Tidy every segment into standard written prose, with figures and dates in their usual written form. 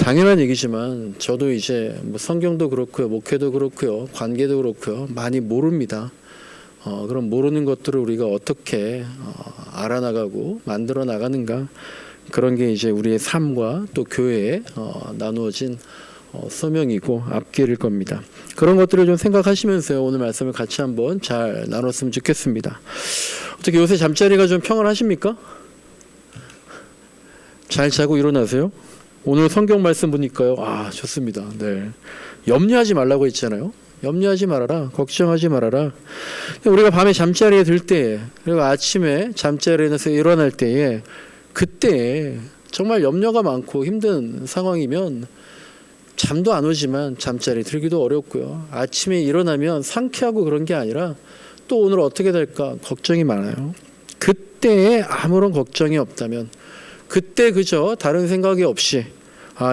당연한 얘기지만 저도 이제 뭐 성경도 그렇고요, 목회도 그렇고요, 관계도 그렇고요, 많이 모릅니다. 그럼 모르는 것들을 우리가 어떻게 알아나가고 만들어 나가는가, 그런 게 이제 우리의 삶과 또 교회에 나누어진 소명이고 앞길일 겁니다. 그런 것들을 좀 생각하시면서요, 오늘 말씀을 같이 한번 잘 나눴으면 좋겠습니다. 어떻게 요새 잠자리가 좀 평안하십니까? 잘 자고 일어나세요? 오늘 성경 말씀 보니까요, 좋습니다. 네, 염려하지 말라고 했잖아요. 염려하지 말아라, 걱정하지 말아라. 우리가 밤에 잠자리에 들 때, 그리고 아침에 잠자리에서 일어날 때에, 그때 정말 염려가 많고 힘든 상황이면 잠도 안 오지만 잠자리 들기도 어렵고요. 아침에 일어나면 상쾌하고 그런 게 아니라 또 오늘 어떻게 될까 걱정이 많아요. 그때에 아무런 걱정이 없다면, 그때 그저 다른 생각이 없이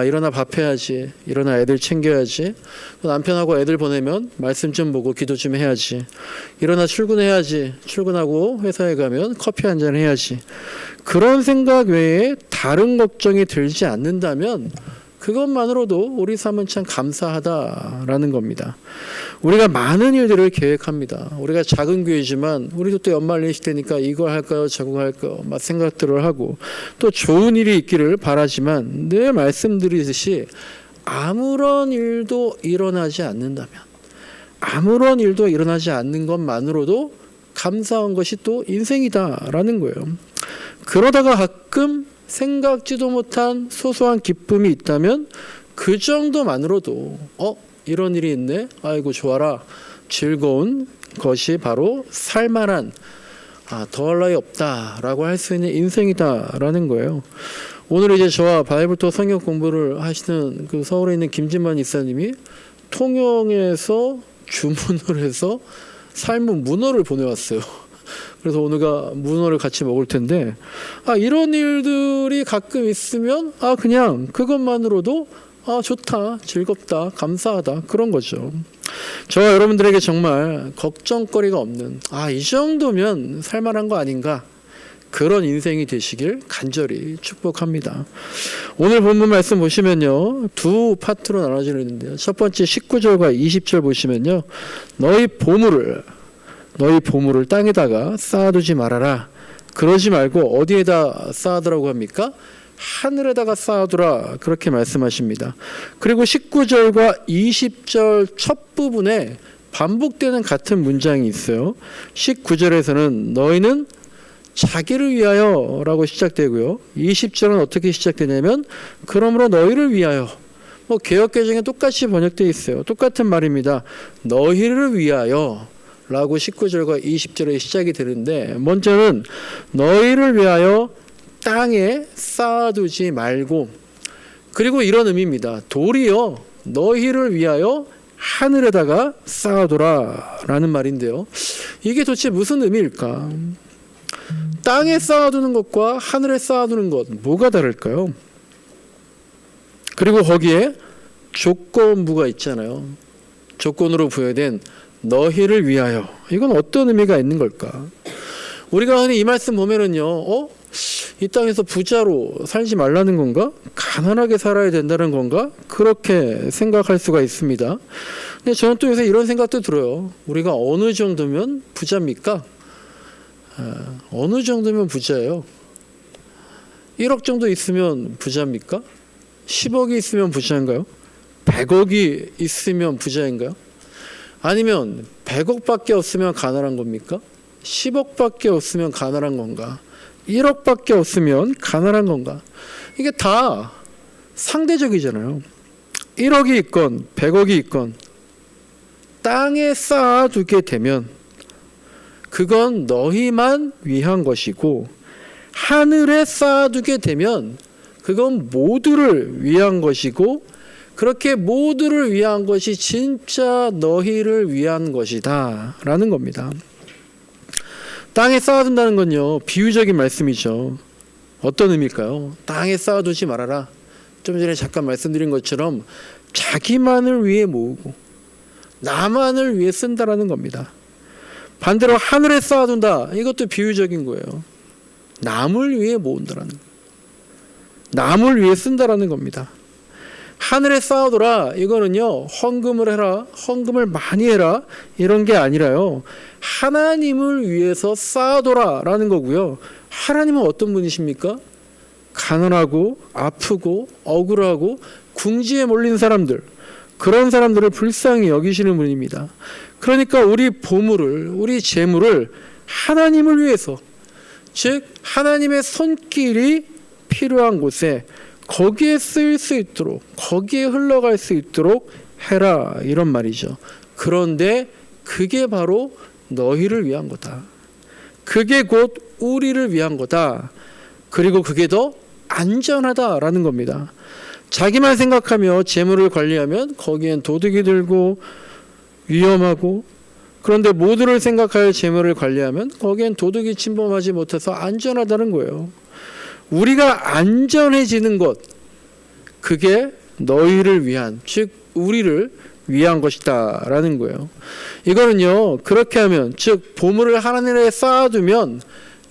일어나 밥 해야지, 일어나 애들 챙겨야지, 남편하고 애들 보내면 말씀 좀 보고 기도 좀 해야지, 일어나 출근해야지, 출근하고 회사에 가면 커피 한잔 해야지, 그런 생각 외에 다른 걱정이 들지 않는다면 그것만으로도 우리 삶은 참 감사하다라는 겁니다. 우리가 많은 일들을 계획합니다. 우리가 작은 교회지만 우리도 또 연말 시대니까 이거 할까요, 저거 할까요, 막 생각들을 하고, 또 좋은 일이 있기를 바라지만 늘 말씀드리듯이 아무런 일도 일어나지 않는다면, 아무런 일도 일어나지 않는 것만으로도 감사한 것이 또 인생이다라는 거예요. 그러다가 가끔 생각지도 못한 소소한 기쁨이 있다면 그 정도만으로도 이런 일이 있네, 아이고 좋아라, 즐거운 것이 바로 살만한, 더할 나위 없다라고 할 수 있는 인생이다라는 거예요. 오늘 이제 저와 바이블토 성경 공부를 하시는 그 서울에 있는 김진만 이사님이 통영에서 주문을 해서 삶은 문어를 보내왔어요. 그래서 오늘가 문어를 같이 먹을 텐데, 이런 일들이 가끔 있으면 그냥 그것만으로도 좋다, 즐겁다, 감사하다, 그런 거죠. 저와 여러분들에게 정말 걱정거리가 없는, 이 정도면 살만한 거 아닌가, 그런 인생이 되시길 간절히 축복합니다. 오늘 본문 말씀 보시면요, 두 파트로 나눠지는데요. 첫 번째 19절과 20절 보시면요, 너희 보물을 땅에다가 쌓아두지 말아라. 그러지 말고 어디에다 쌓아두라고 합니까? 하늘에다가 쌓아두라, 그렇게 말씀하십니다. 그리고 19절과 20절 첫 부분에 반복되는 같은 문장이 있어요. 19절에서는 너희는 자기를 위하여 라고 시작되고요, 20절은 어떻게 시작되냐면 그러므로 너희를 위하여. 개역개정에 똑같이 번역되어 있어요. 똑같은 말입니다. 너희를 위하여 라고 19절과 20절에 시작이 되는데, 먼저는 너희를 위하여 땅에 쌓아두지 말고, 그리고 이런 의미입니다. 도리어 너희를 위하여 하늘에다가 쌓아두라 라는 말인데요, 이게 도대체 무슨 의미일까? 땅에 쌓아두는 것과 하늘에 쌓아두는 것, 뭐가 다를까요? 그리고 거기에 조건부가 있잖아요. 조건으로 부여된 너희를 위하여, 이건 어떤 의미가 있는 걸까? 우리가 흔히 이 말씀 보면은요, 이 땅에서 부자로 살지 말라는 건가? 가난하게 살아야 된다는 건가? 그렇게 생각할 수가 있습니다. 근데 저는 또 요새 이런 생각도 들어요. 우리가 어느 정도면 부자입니까? 어느 정도면 부자예요? 1억 정도 있으면 부자입니까? 10억이 있으면 부자인가요? 100억이 있으면 부자인가요? 아니면 100억밖에 없으면 가난한 겁니까? 10억밖에 없으면 가난한 건가? 1억밖에 없으면 가난한 건가? 이게 다 상대적이잖아요. 1억이 있건 100억이 있건 땅에 쌓아두게 되면 그건 너희만 위한 것이고, 하늘에 쌓아두게 되면 그건 모두를 위한 것이고, 그렇게 모두를 위한 것이 진짜 너희를 위한 것이다 라는 겁니다. 땅에 쌓아둔다는 건요, 비유적인 말씀이죠. 어떤 의미일까요? 땅에 쌓아두지 말아라. 좀 전에 잠깐 말씀드린 것처럼 자기만을 위해 모으고 나만을 위해 쓴다라는 겁니다. 반대로 하늘에 쌓아둔다, 이것도 비유적인 거예요. 남을 위해 모은다라는 거예요. 남을 위해 쓴다라는 겁니다. 하늘에 쌓아둬라. 이거는요, 헌금을 해라, 헌금을 많이 해라, 이런 게 아니라요, 하나님을 위해서 쌓아둬라라는 거고요. 하나님은 어떤 분이십니까? 가난하고 아프고 억울하고 궁지에 몰린 사람들, 그런 사람들을 불쌍히 여기시는 분입니다. 그러니까 우리 보물을, 우리 재물을 하나님을 위해서, 즉 하나님의 손길이 필요한 곳에, 거기에 쓰일 수 있도록, 거기에 흘러갈 수 있도록 해라, 이런 말이죠. 그런데 그게 바로 너희를 위한 거다. 그게 곧 우리를 위한 거다. 그리고 그게 더 안전하다라는 겁니다. 자기만 생각하며 재물을 관리하면 거기엔 도둑이 들고 위험하고, 그런데 모두를 생각하여 재물을 관리하면 거기엔 도둑이 침범하지 못해서 안전하다는 거예요. 우리가 안전해지는 것, 그게 너희를 위한, 즉 우리를 위한 것이다 라는 거예요. 이거는요, 그렇게 하면, 즉 보물을 하늘에 쌓아두면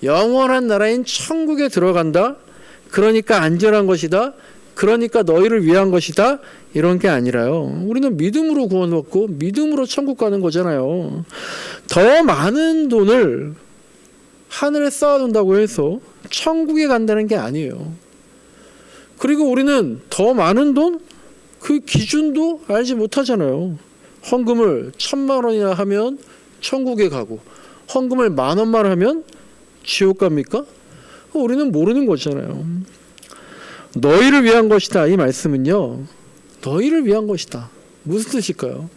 영원한 나라인 천국에 들어간다, 그러니까 안전한 것이다, 그러니까 너희를 위한 것이다, 이런 게 아니라요, 우리는 믿음으로 구원받고 믿음으로 천국 가는 거잖아요. 더 많은 돈을 하늘에 쌓아둔다고 해서 천국에 간다는 게 아니에요. 그리고 우리는 더 많은 돈, 그 기준도 알지 못하잖아요. 헌금을 1,000만 원이나 하면 천국에 가고, 헌금을 10,000원만 하면 지옥 갑니까? 우리는 모르는 거잖아요. 너희를 위한 것이다, 이 말씀은요, 너희를 위한 것이다. 무슨 뜻일까요?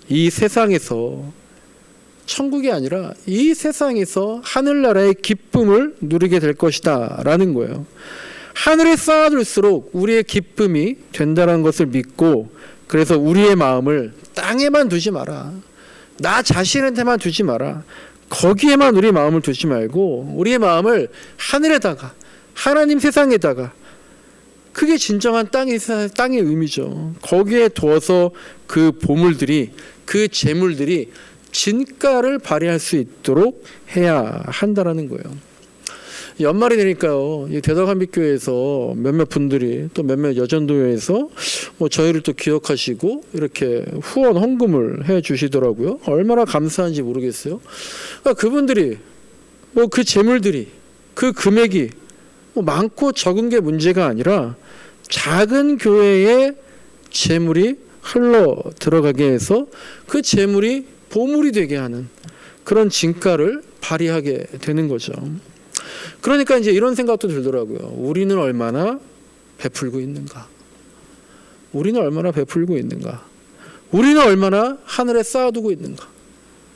이 세상에서, 천국이 아니라 이 세상에서 하늘나라의 기쁨을 누리게 될 것이다 라는 거예요. 하늘에 쌓아둘수록 우리의 기쁨이 된다는 것을 믿고, 그래서 우리의 마음을 땅에만 두지 마라, 나 자신한테만 두지 마라, 거기에만 우리 마음을 두지 말고 우리의 마음을 하늘에다가, 하나님 세상에다가, 그게 진정한 땅의 의미죠. 거기에 두어서 그 보물들이, 그 재물들이 진가를 발휘할 수 있도록 해야 한다라는 거예요. 연말이 되니까요, 이 대덕한빛교회에서 몇몇 분들이, 또 몇몇 여전도회에서 저희를 또 기억하시고 이렇게 후원 헌금을 해 주시더라고요. 얼마나 감사한지 모르겠어요. 그러니까 그분들이, 그 재물들이, 그 금액이 많고 적은 게 문제가 아니라 작은 교회의 재물이 흘러 들어가게 해서 그 재물이 보물이 되게 하는 그런 진가를 발휘하게 되는 거죠. 그러니까 이제 이런 생각도 들더라고요. 우리는 얼마나 베풀고 있는가? 우리는 얼마나 베풀고 있는가? 우리는 얼마나 하늘에 쌓아두고 있는가?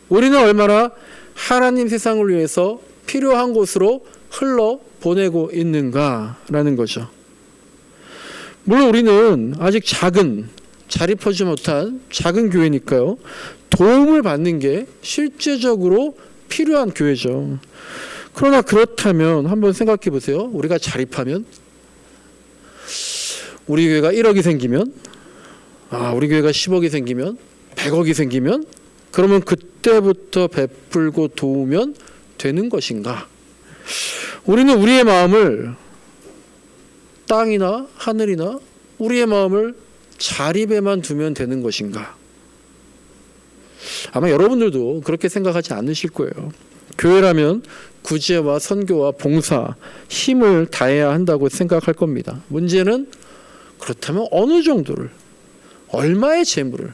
우리는 얼마나 하나님 세상을 위해서 필요한 곳으로 흘러 보내고 있는가라는 거죠. 물론 우리는 아직 작은, 자립하지 못한 작은 교회니까요, 도움을 받는 게 실제적으로 필요한 교회죠. 그러나 그렇다면 한번 생각해 보세요. 우리가 자립하면, 우리 교회가 1억이 생기면, 우리 교회가 10억이 생기면, 100억이 생기면, 그러면 그때부터 베풀고 도우면 되는 것인가? 우리는 우리의 마음을 땅이나 하늘이나 우리의 마음을 자립에만 두면 되는 것인가? 아마 여러분들도 그렇게 생각하지 않으실 거예요. 교회라면 구제와 선교와 봉사, 힘을 다해야 한다고 생각할 겁니다. 문제는 그렇다면 어느 정도를, 얼마의 재물을,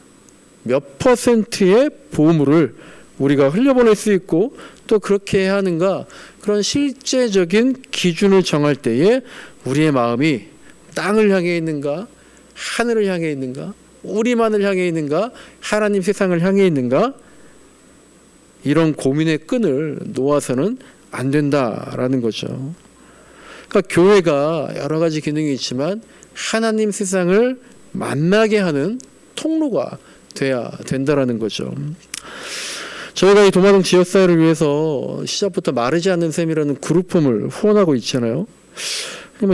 몇 %의 보물을 우리가 흘려보낼 수 있고 또 그렇게 해야 하는가, 그런 실제적인 기준을 정할 때에 우리의 마음이 땅을 향해 있는가, 하늘을 향해 있는가, 우리만을 향해 있는가, 하나님 세상을 향해 있는가, 이런 고민의 끈을 놓아서는 안 된다라는 거죠. 그러니까 교회가 여러 가지 기능이 있지만 하나님 세상을 만나게 하는 통로가 돼야 된다라는 거죠. 저희가 이 도마동 지역사회를 위해서 시작부터 마르지 않는 셈이라는 그룹홈을 후원하고 있잖아요.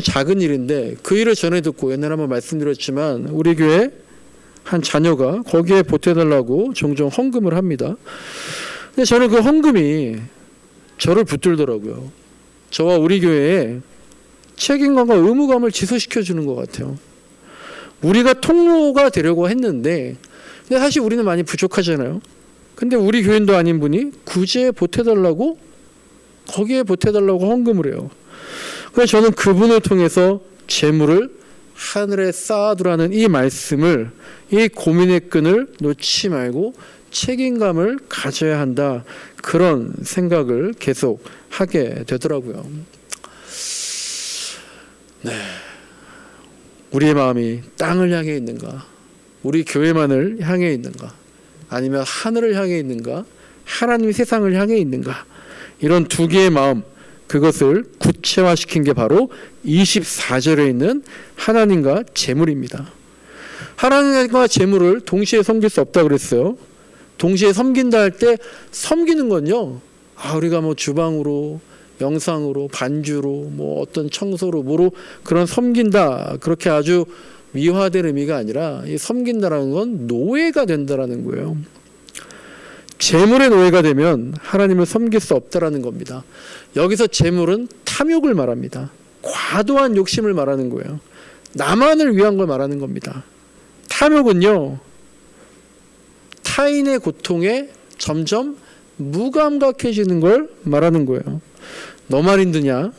작은 일인데 그 일을 전해 듣고, 옛날에 한번 말씀드렸지만 우리 교회 한 자녀가 거기에 보태달라고 종종 헌금을 합니다. 근데 저는 그 헌금이 저를 붙들더라고요. 저와 우리 교회에 책임감과 의무감을 지속시켜 주는 것 같아요. 우리가 통로가 되려고 했는데 근데 사실 우리는 많이 부족하잖아요. 근데 우리 교인도 아닌 분이 구제에 보태달라고 거기에 보태달라고 헌금을 해요. 그래서 저는 그분을 통해서 재물을 하늘에 쌓아두라는 이 말씀을, 이 고민의 끈을 놓지 말고 책임감을 가져야 한다, 그런 생각을 계속 하게 되더라고요. 네, 우리의 마음이 땅을 향해 있는가, 우리 교회만을 향해 있는가, 아니면 하늘을 향해 있는가, 하나님의 세상을 향해 있는가, 이런 두 개의 마음, 그것을 구체화시킨 게 바로 24절에 있는 하나님과 재물입니다. 하나님과 재물을 동시에 섬길 수 없다 그랬어요. 동시에 섬긴다 할 때 섬기는 건요, 우리가 뭐 주방으로, 영상으로, 반주로, 뭐 어떤 청소로, 뭐로 그런 섬긴다, 그렇게 아주 미화된 의미가 아니라 이 섬긴다라는 건 노예가 된다라는 거예요. 재물의 노예가 되면 하나님을 섬길 수 없다라는 겁니다. 여기서 재물은 탐욕을 말합니다. 과도한 욕심을 말하는 거예요. 나만을 위한 걸 말하는 겁니다. 탐욕은요, 타인의 고통에 점점 무감각해지는 걸 말하는 거예요. 너만 힘드냐?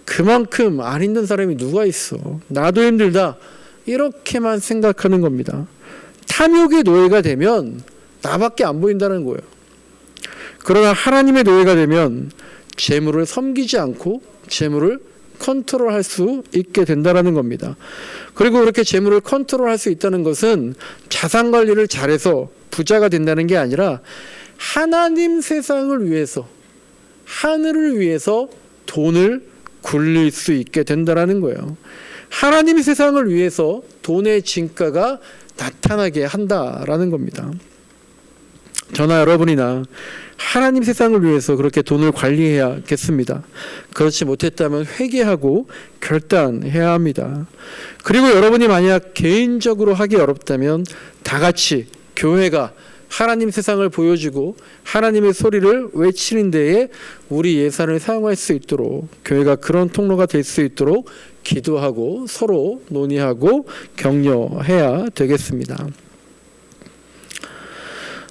그만큼 안 힘든 사람이 누가 있어? 나도 힘들다, 이렇게만 생각하는 겁니다. 탐욕의 노예가 되면 나밖에 안 보인다는 거예요. 그러나 하나님의 노예가 되면 재물을 섬기지 않고 재물을 컨트롤할 수 있게 된다는 겁니다. 그리고 그렇게 재물을 컨트롤할 수 있다는 것은 자산 관리를 잘해서 부자가 된다는 게 아니라 하나님 세상을 위해서, 하늘을 위해서 돈을 굴릴 수 있게 된다는 거예요. 하나님 세상을 위해서 돈의 진가가 나타나게 한다라는 겁니다. 저나 여러분이나 하나님 세상을 위해서 그렇게 돈을 관리해야겠습니다. 그렇지 못했다면 회개하고 결단해야 합니다. 그리고 여러분이 만약 개인적으로 하기 어렵다면 다 같이 교회가 하나님 세상을 보여주고 하나님의 소리를 외치는 데에 우리 예산을 사용할 수 있도록, 교회가 그런 통로가 될 수 있도록 기도하고 서로 논의하고 격려해야 되겠습니다.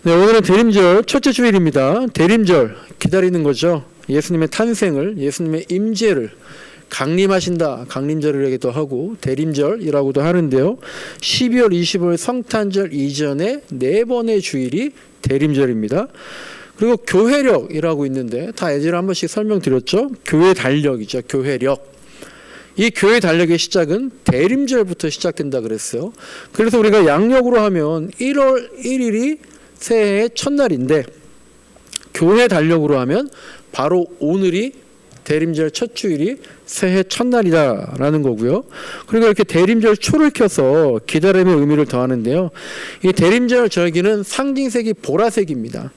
네, 오늘은 대림절 첫째 주일입니다. 대림절, 기다리는 거죠. 예수님의 탄생을, 예수님의 임재를 강림하신다, 강림절이라기도 하고 대림절이라고도 하는데요. 12월 25일 성탄절 이전에 4번의 주일이 대림절입니다. 그리고 교회력이라고 있는데 다 예전에 한 번씩 설명드렸죠. 교회 달력이죠. 교회력. 이 교회 달력의 시작은 대림절부터 시작된다 그랬어요. 그래서 우리가 양력으로 하면 1월 1일이 새해의 첫날인데 교회 달력으로 하면 바로 오늘이 대림절 첫 주일이 새해 첫날이다라는 거고요. 그리고 이렇게 대림절 초를 켜서 기다림의 의미를 더하는데요. 이 대림절 절기는 상징색이 보라색입니다.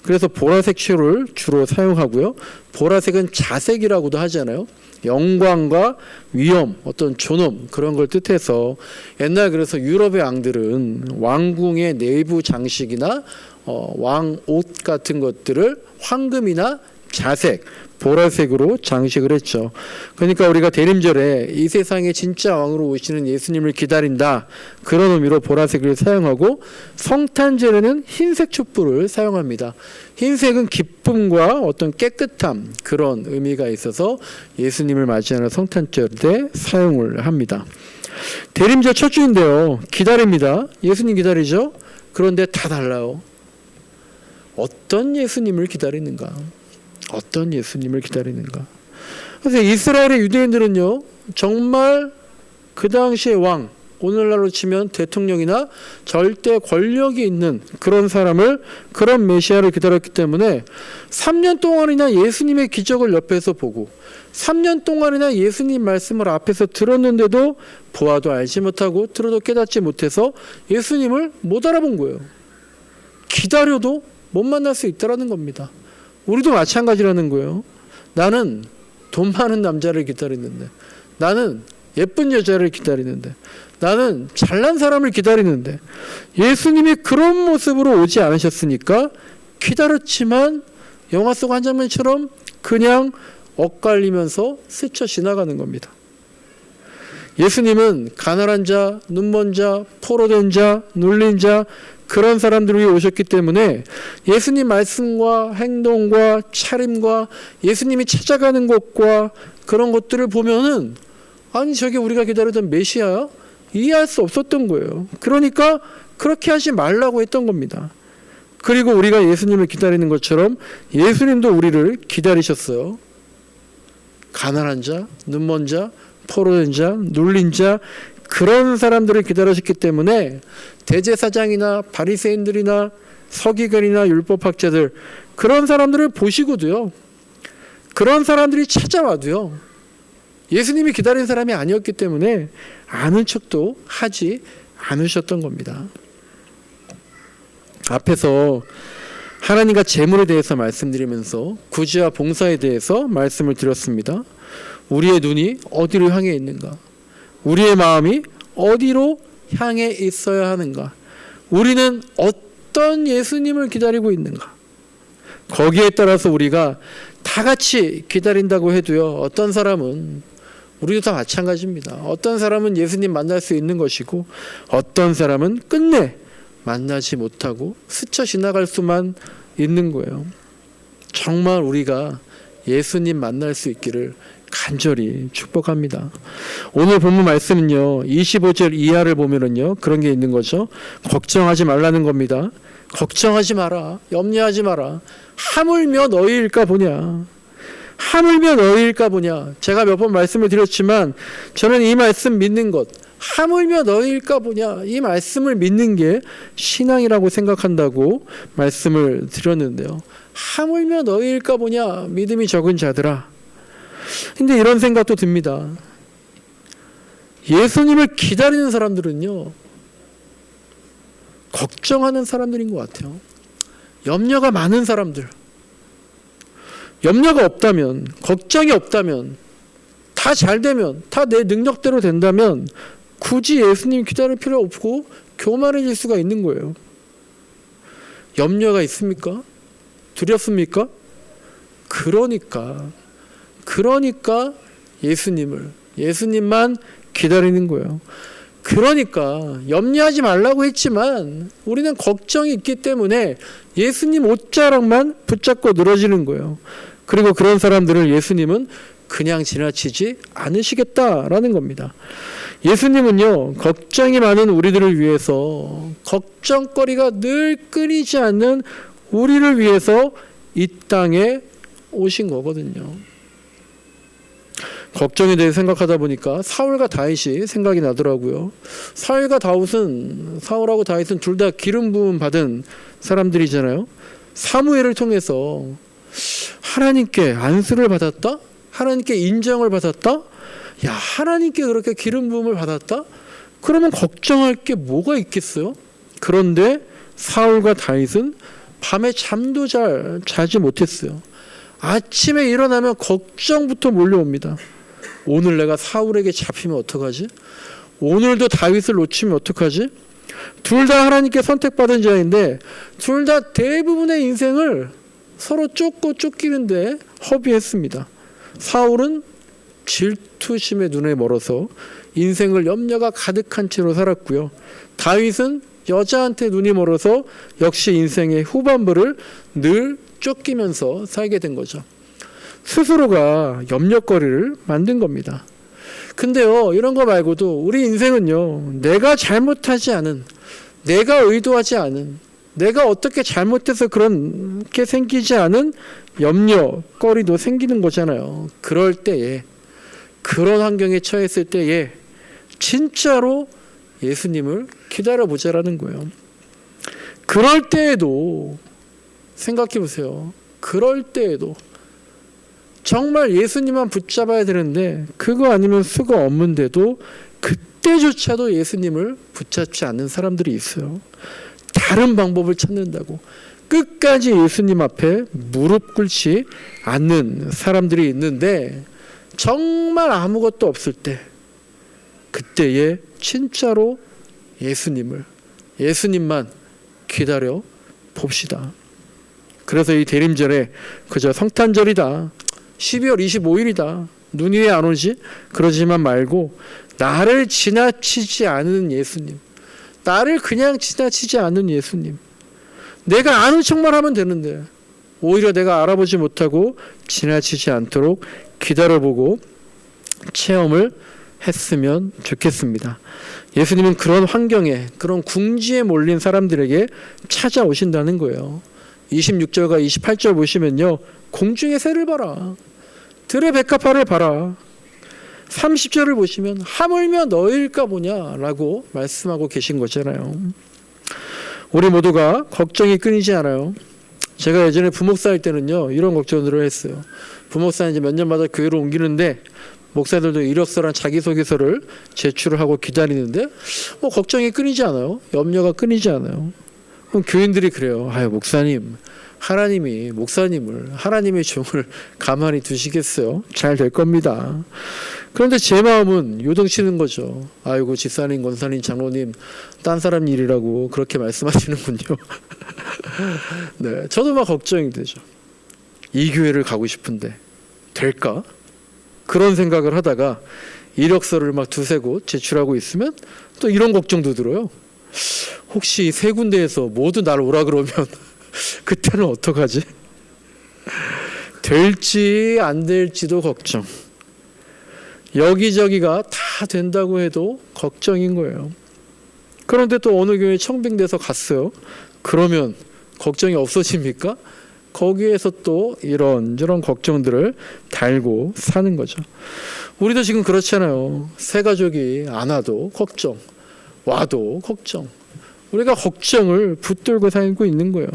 그래서 보라색 초를 주로 사용하고요. 보라색은 자색이라고도 하잖아요. 영광과 위엄, 어떤 존엄, 그런 걸 뜻해서 옛날 그래서 유럽의 왕들은 왕궁의 내부 장식이나 왕옷 같은 것들을 황금이나 자색, 보라색으로 장식을 했죠. 그러니까 우리가 대림절에 이 세상에 진짜 왕으로 오시는 예수님을 기다린다, 그런 의미로 보라색을 사용하고, 성탄절에는 흰색 촛불을 사용합니다. 흰색은 기쁨과 어떤 깨끗함, 그런 의미가 있어서 예수님을 맞이하는 성탄절 때 사용을 합니다. 대림절 첫 주인데요, 기다립니다. 예수님 기다리죠. 그런데 다 달라요. 어떤 예수님을 기다리는가? 어떤 예수님을 기다리는가? 그래서 이스라엘의 유대인들은요, 정말 그 당시의 왕, 오늘날로 치면 대통령이나 절대 권력이 있는 그런 사람을, 그런 메시아를 기다렸기 때문에 3년 동안이나 예수님의 기적을 옆에서 보고 3년 동안이나 예수님 말씀을 앞에서 들었는데도 보아도 알지 못하고 들어도 깨닫지 못해서 예수님을 못 알아본 거예요. 기다려도 못 만날 수 있다는 겁니다. 우리도 마찬가지라는 거예요. 나는 돈 많은 남자를 기다리는데, 나는 예쁜 여자를 기다리는데, 나는 잘난 사람을 기다리는데, 예수님이 그런 모습으로 오지 않으셨으니까 기다렸지만 영화 속 한 장면처럼 그냥 엇갈리면서 스쳐 지나가는 겁니다. 예수님은 가난한 자, 눈먼 자, 포로된 자, 눌린 자, 그런 사람들을 위해 오셨기 때문에 예수님 말씀과 행동과 차림과 예수님이 찾아가는 곳과 그런 것들을 보면은 아니 저게 우리가 기다리던 메시아야? 이해할 수 없었던 거예요. 그러니까 그렇게 하지 말라고 했던 겁니다. 그리고 우리가 예수님을 기다리는 것처럼 예수님도 우리를 기다리셨어요. 가난한 자, 눈먼 자, 포로된 자, 눌린 자, 그런 사람들을 기다리셨기 때문에 대제사장이나 바리새인들이나 서기관이나 율법학자들, 그런 사람들을 보시고도요, 그런 사람들이 찾아와도요, 예수님이 기다린 사람이 아니었기 때문에 아는 척도 하지 않으셨던 겁니다. 앞에서 하나님과 재물에 대해서 말씀드리면서 구제와 봉사에 대해서 말씀을 드렸습니다. 우리의 눈이 어디로 향해 있는가? 우리의 마음이 어디로 향해 있어야 하는가? 우리는 어떤 예수님을 기다리고 있는가? 거기에 따라서 우리가 다 같이 기다린다고 해도요, 어떤 사람은, 우리도 다 마찬가지입니다. 어떤 사람은 예수님 만날 수 있는 것이고 어떤 사람은 끝내 만나지 못하고 스쳐 지나갈 수만 있는 거예요. 정말 우리가 예수님 만날 수 있기를 간절히 축복합니다. 오늘 본문 말씀은요, 25절 이하를 보면은요, 그런 게 있는 거죠. 걱정하지 말라는 겁니다. 걱정하지 마라. 염려하지 마라. 하물며 너희일까 보냐. 하물며 너희일까 보냐. 제가 몇 번 말씀을 드렸지만 저는 이 말씀 믿는 것, 하물며 너희일까 보냐, 이 말씀을 믿는 게 신앙이라고 생각한다고 말씀을 드렸는데요. 하물며 너희일까 보냐, 믿음이 적은 자들아. 근데 이런 생각도 듭니다. 예수님을 기다리는 사람들은요, 걱정하는 사람들인 것 같아요. 염려가 많은 사람들. 염려가 없다면, 걱정이 없다면, 다 잘 되면, 다 내 능력대로 된다면 굳이 예수님 기다릴 필요 없고 교만해질 수가 있는 거예요. 염려가 있습니까? 두렵습니까? 그러니까 예수님만 기다리는 거예요. 그러니까 염려하지 말라고 했지만 우리는 걱정이 있기 때문에 예수님 옷자락만 붙잡고 늘어지는 거예요. 그리고 그런 사람들을 예수님은 그냥 지나치지 않으시겠다라는 겁니다. 예수님은요, 걱정이 많은 우리들을 위해서, 걱정거리가 늘 끊이지 않는 우리를 위해서 이 땅에 오신 거거든요. 걱정에 대해 생각하다 보니까 사울과 다윗이 생각이 나더라고요. 사울하고 다윗은 둘 다 기름 부음 받은 사람들이잖아요. 사무엘을 통해서 하나님께 안수를 받았다? 하나님께 인정을 받았다? 야, 하나님께 그렇게 기름 부음을 받았다? 그러면 걱정할 게 뭐가 있겠어요? 그런데 사울과 다윗은 밤에 잠도 잘 자지 못했어요. 아침에 일어나면 걱정부터 몰려옵니다. 오늘 내가 사울에게 잡히면 어떡하지? 오늘도 다윗을 놓치면 어떡하지? 둘 다 하나님께 선택받은 자인데 둘 다 대부분의 인생을 서로 쫓고 쫓기는데 허비했습니다. 사울은 질투심에 눈에 멀어서 인생을 염려가 가득한 채로 살았고요. 다윗은 여자한테 눈이 멀어서 역시 인생의 후반부를 늘 쫓기면서 살게 된 거죠. 스스로가 염려거리를 만든 겁니다. 근데요, 이런 거 말고도 우리 인생은요, 내가 잘못하지 않은, 내가 의도하지 않은, 내가 어떻게 잘못해서 그렇게 생기지 않은 염려거리도 생기는 거잖아요. 그럴 때에, 그런 환경에 처했을 때에 진짜로 예수님을 기다려보자라는 거예요. 그럴 때에도 생각해 보세요. 그럴 때에도 정말 예수님만 붙잡아야 되는데 그거 아니면 수가 없는데도 그때조차도 예수님을 붙잡지 않는 사람들이 있어요. 다른 방법을 찾는다고 끝까지 예수님 앞에 무릎 꿇지 않는 사람들이 있는데 정말 아무것도 없을 때 그때에 진짜로 예수님만 기다려 봅시다. 그래서 이 대림절에 그저 성탄절이다, 12월 25일이다, 눈이 왜 안 오지? 그러지만 말고 나를 지나치지 않은 예수님, 나를 그냥 지나치지 않은 예수님, 내가 아는 척만 하면 되는데 오히려 내가 알아보지 못하고 지나치지 않도록 기다려보고 체험을 했으면 좋겠습니다. 예수님은 그런 환경에, 그런 궁지에 몰린 사람들에게 찾아오신다는 거예요. 26절과 28절 보시면요, 공중의 새를 봐라, 들의 백합화를 봐라. 30절을 보시면 하물며 너희일까 보냐 라고 말씀하고 계신 거잖아요. 우리 모두가 걱정이 끊이지 않아요. 제가 예전에 부목사 할 때는요, 이런 걱정들을 했어요. 부목사는 이제 몇 년마다 교회로 옮기는데 목사들도 이력서랑 자기소개서를 제출을 하고 기다리는데 걱정이 끊이지 않아요. 염려가 끊이지 않아요. 그럼 교인들이 그래요. 아유, 목사님, 하나님이 목사님을, 하나님의 종을 가만히 두시겠어요? 잘 될 겁니다. 그런데 제 마음은 요동치는 거죠. 아이고, 집사님, 권사님, 장로님, 딴 사람 일이라고 그렇게 말씀하시는군요. 네, 저도 막 걱정이 되죠. 이 교회를 가고 싶은데 될까? 그런 생각을 하다가 이력서를 막 두세 곳 제출하고 있으면 또 이런 걱정도 들어요. 혹시 세 군데에서 모두 날 오라 그러면 그때는 어떡하지? 될지 안 될지도 걱정. 여기저기가 다 된다고 해도 걱정인 거예요. 그런데 또 어느 교회 청빙돼서 갔어요. 그러면 걱정이 없어집니까? 거기에서 또 이런저런 걱정들을 달고 사는 거죠. 우리도 지금 그렇잖아요. 새 가족이 안 와도 걱정, 와도 걱정. 우리가 걱정을 붙들고 살고 있는 거예요.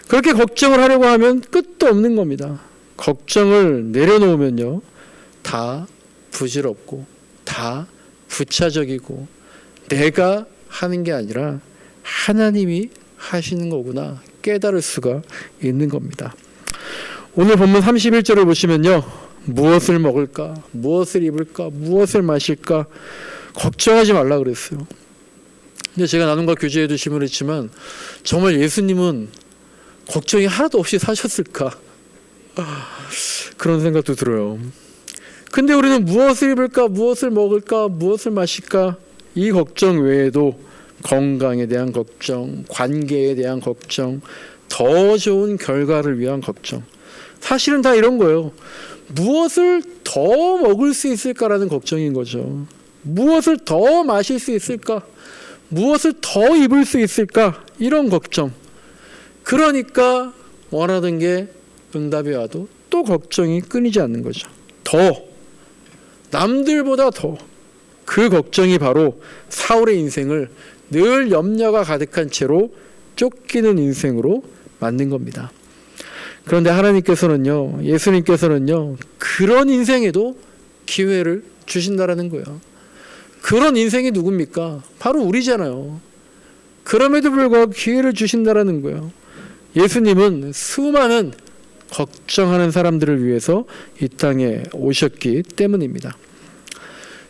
그렇게 걱정을 하려고 하면 끝도 없는 겁니다. 걱정을 내려놓으면요, 다 부질없고 다 부차적이고 내가 하는 게 아니라 하나님이 하시는 거구나 깨달을 수가 있는 겁니다. 오늘 본문 31절을 보시면요, 무엇을 먹을까, 무엇을 입을까, 무엇을 마실까 걱정하지 말라 그랬어요. 근데 제가 나눔과 교제에도 질문했지만 정말 예수님은 걱정이 하나도 없이 사셨을까? 그런 생각도 들어요. 근데 우리는 무엇을 입을까, 무엇을 먹을까, 무엇을 마실까, 이 걱정 외에도 건강에 대한 걱정, 관계에 대한 걱정, 더 좋은 결과를 위한 걱정, 사실은 다 이런 거예요. 무엇을 더 먹을 수 있을까라는 걱정인 거죠. 무엇을 더 마실 수 있을까, 무엇을 더 입을 수 있을까, 이런 걱정. 그러니까 원하던 게 응답이 와도 또 걱정이 끊이지 않는 거죠. 더, 남들보다 더. 그 걱정이 바로 사울의 인생을 늘 염려가 가득한 채로 쫓기는 인생으로 만든 겁니다. 그런데 하나님께서는요, 예수님께서는요, 그런 인생에도 기회를 주신다라는 거예요. 그런 인생이 누굽니까? 바로 우리잖아요. 그럼에도 불구하고 기회를 주신다라는 거예요. 예수님은 수많은 걱정하는 사람들을 위해서 이 땅에 오셨기 때문입니다.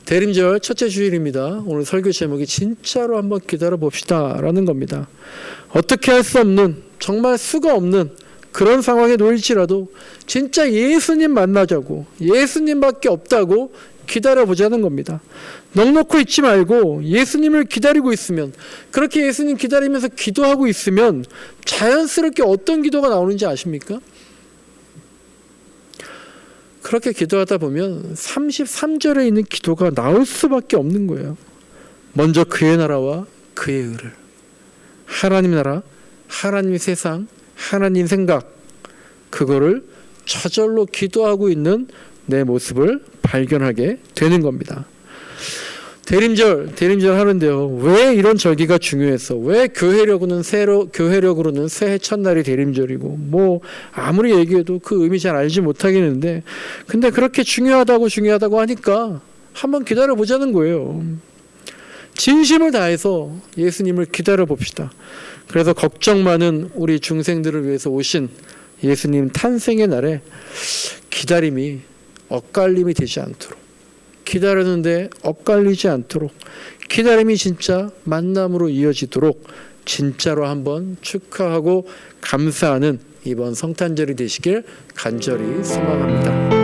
대림절 첫째 주일입니다. 오늘 설교 제목이 진짜로 한번 기다려 봅시다 라는 겁니다. 어떻게 할 수 없는, 정말 수가 없는 그런 상황에 놓일지라도 진짜 예수님 만나자고, 예수님밖에 없다고 기다려보자는 겁니다. 넉넉히 있지 말고 예수님을 기다리고 있으면, 그렇게 예수님 기다리면서 기도하고 있으면 자연스럽게 어떤 기도가 나오는지 아십니까? 그렇게 기도하다 보면 33절에 있는 기도가 나올 수밖에 없는 거예요. 먼저 그의 나라와 그의 의를, 하나님 나라, 하나님 세상, 하나님 생각, 그거를 저절로 기도하고 있는 내 모습을 발견하게 되는 겁니다. 대림절 하는데요, 왜 이런 절기가 중요해서, 왜 교회력으로는 새해 첫날이 대림절이고, 뭐 아무리 얘기해도 그 의미 잘 알지 못하겠는데, 근데 그렇게 중요하다고 하니까 한번 기다려 보자는 거예요. 진심을 다해서 예수님을 기다려 봅시다. 그래서 걱정 많은 우리 중생들을 위해서 오신 예수님 탄생의 날에 기다림이 엇갈림이 되지 않도록, 기다렸는데 엇갈리지 않도록, 기다림이 진짜 만남으로 이어지도록 진짜로 한번 축하하고 감사하는 이번 성탄절이 되시길 간절히 소망합니다.